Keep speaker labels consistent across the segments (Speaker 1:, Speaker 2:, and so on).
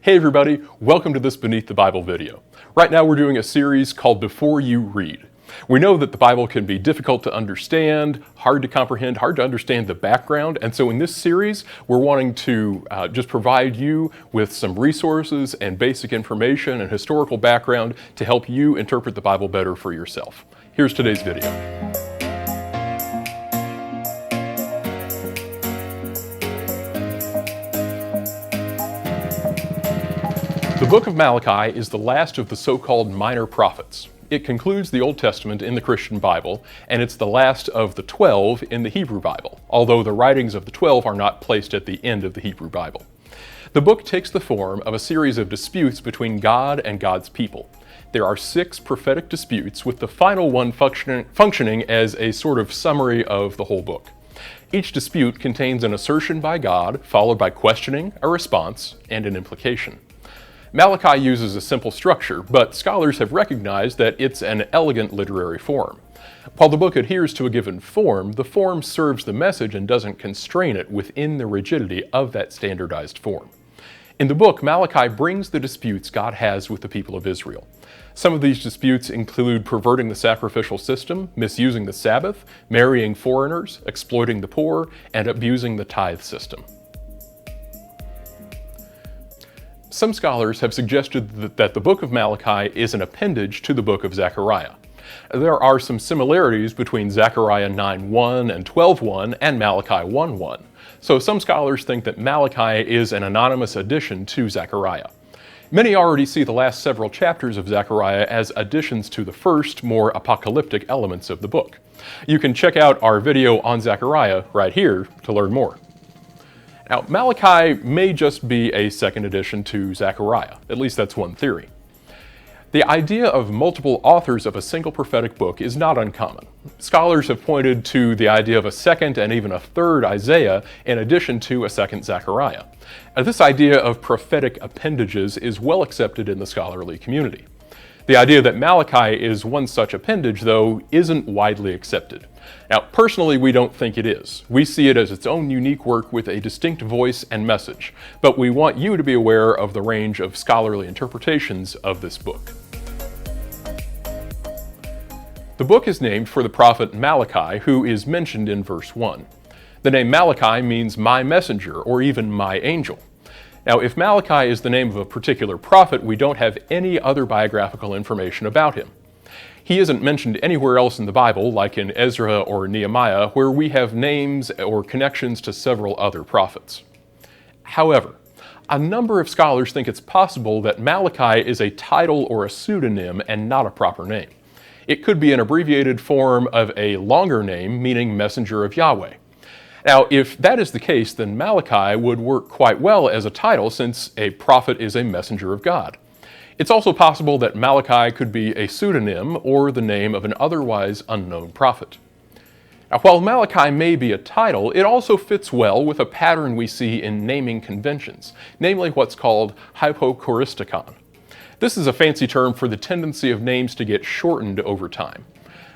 Speaker 1: Hey everybody, welcome to this Beneath the Bible video. Right now we're doing a series called Before You Read. We know that the Bible can be difficult to understand, hard to comprehend, hard to understand the background, and so in this series we're wanting to just provide you with some resources and basic information and historical background to help you interpret the Bible better for yourself. Here's today's video. The Book of Malachi is the last of the so-called minor prophets. It concludes the Old Testament in the Christian Bible, and it's the last of the 12 in the Hebrew Bible, although the writings of the 12 are not placed at the end of the Hebrew Bible. The book takes the form of a series of disputes between God and God's people. There are 6 prophetic disputes, with the final one functioning as a sort of summary of the whole book. Each dispute contains an assertion by God, followed by questioning, a response, and an implication. Malachi uses a simple structure, but scholars have recognized that it's an elegant literary form. While the book adheres to a given form, the form serves the message and doesn't constrain it within the rigidity of that standardized form. In the book, Malachi brings the disputes God has with the people of Israel. Some of these disputes include perverting the sacrificial system, misusing the Sabbath, marrying foreigners, exploiting the poor, and abusing the tithe system. Some scholars have suggested that the Book of Malachi is an appendage to the Book of Zechariah. There are some similarities between Zechariah 9:1 and 12:1 and Malachi 1:1. So some scholars think that Malachi is an anonymous addition to Zechariah. Many already see the last several chapters of Zechariah as additions to the first, more apocalyptic elements of the book. You can check out our video on Zechariah right here to learn more. Now, Malachi may just be a second addition to Zechariah. At least that's one theory. The idea of multiple authors of a single prophetic book is not uncommon. Scholars have pointed to the idea of a second and even a third Isaiah in addition to a second Zechariah. This idea of prophetic appendages is well accepted in the scholarly community. The idea that Malachi is one such appendage, though, isn't widely accepted. Now, personally, we don't think it is. We see it as its own unique work with a distinct voice and message, but we want you to be aware of the range of scholarly interpretations of this book. The book is named for the prophet Malachi, who is mentioned in verse 1. The name Malachi means my messenger, or even my angel. Now, if Malachi is the name of a particular prophet, we don't have any other biographical information about him. He isn't mentioned anywhere else in the Bible, like in Ezra or Nehemiah, where we have names or connections to several other prophets. However, a number of scholars think it's possible that Malachi is a title or a pseudonym and not a proper name. It could be an abbreviated form of a longer name, meaning messenger of Yahweh. Now, if that is the case, then Malachi would work quite well as a title, since a prophet is a messenger of God. It's also possible that Malachi could be a pseudonym or the name of an otherwise unknown prophet. Now, while Malachi may be a title, it also fits well with a pattern we see in naming conventions, namely what's called hypochoristicon. This is a fancy term for the tendency of names to get shortened over time.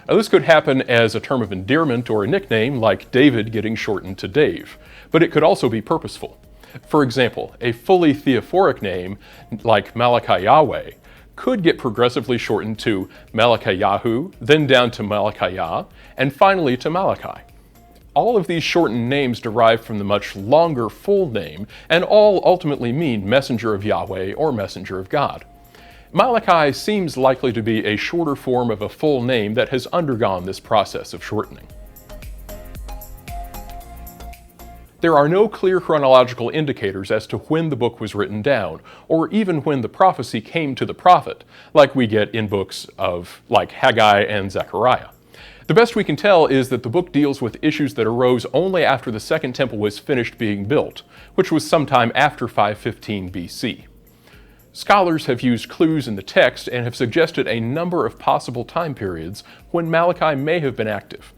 Speaker 1: Now, this could happen as a term of endearment or a nickname, like David getting shortened to Dave, but it could also be purposeful. For example, a fully theophoric name, like Malachi Yahweh, could get progressively shortened to Malachi-Yahu, then down to Malachi-Yah, and finally to Malachi. All of these shortened names derive from the much longer full name, and all ultimately mean messenger of Yahweh or messenger of God. Malachi seems likely to be a shorter form of a full name that has undergone this process of shortening. There are no clear chronological indicators as to when the book was written down, or even when the prophecy came to the prophet, like we get in books like Haggai and Zechariah. The best we can tell is that the book deals with issues that arose only after the Second Temple was finished being built, which was sometime after 515 BC. Scholars have used clues in the text and have suggested a number of possible time periods when Malachi may have been active.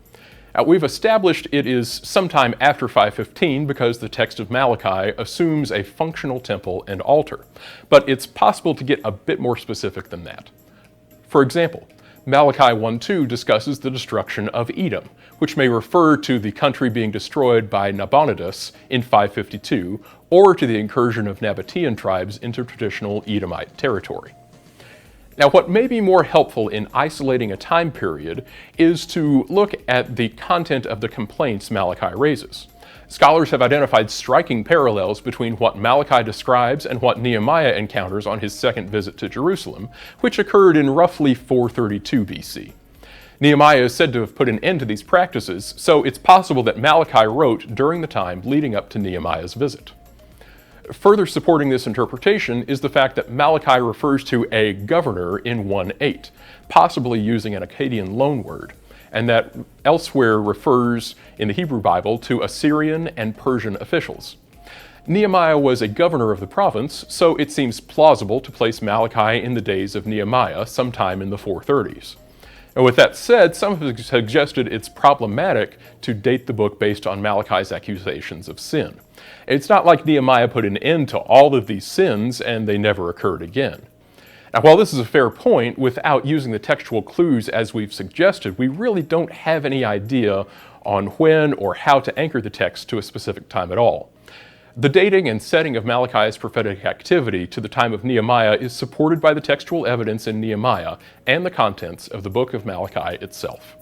Speaker 1: We've established it is sometime after 515 because the text of Malachi assumes a functional temple and altar, but it's possible to get a bit more specific than that. For example, Malachi 1:2 discusses the destruction of Edom, which may refer to the country being destroyed by Nabonidus in 552, or to the incursion of Nabatean tribes into traditional Edomite territory. Now, what may be more helpful in isolating a time period is to look at the content of the complaints Malachi raises. Scholars have identified striking parallels between what Malachi describes and what Nehemiah encounters on his second visit to Jerusalem, which occurred in roughly 432 BC. Nehemiah is said to have put an end to these practices, so it's possible that Malachi wrote during the time leading up to Nehemiah's visit. Further supporting this interpretation is the fact that Malachi refers to a governor in 1:8, possibly using an Akkadian loanword, and that elsewhere refers in the Hebrew Bible to Assyrian and Persian officials. Nehemiah was a governor of the province, so it seems plausible to place Malachi in the days of Nehemiah sometime in the 430s. And with that said, some have suggested it's problematic to date the book based on Malachi's accusations of sin. It's not like Nehemiah put an end to all of these sins and they never occurred again. Now, while this is a fair point, without using the textual clues as we've suggested, we really don't have any idea on when or how to anchor the text to a specific time at all. The dating and setting of Malachi's prophetic activity to the time of Nehemiah is supported by the textual evidence in Nehemiah and the contents of the Book of Malachi itself.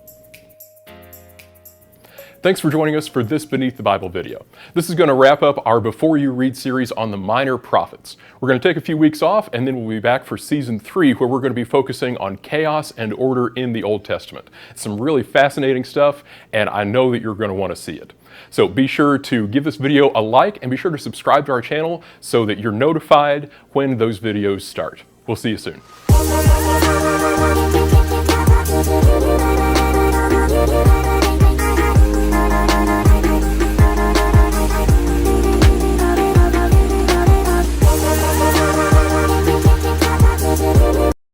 Speaker 1: Thanks for joining us for this Beneath the Bible video. This is going to wrap up our Before You Read series on the minor prophets. We're going to take a few weeks off, and then we'll be back for season 3, where we're going to be focusing on chaos and order in the Old Testament. Some really fascinating stuff, and I know that you're going to want to see it. So be sure to give this video a like, and be sure to subscribe to our channel so that you're notified when those videos start. We'll see you soon.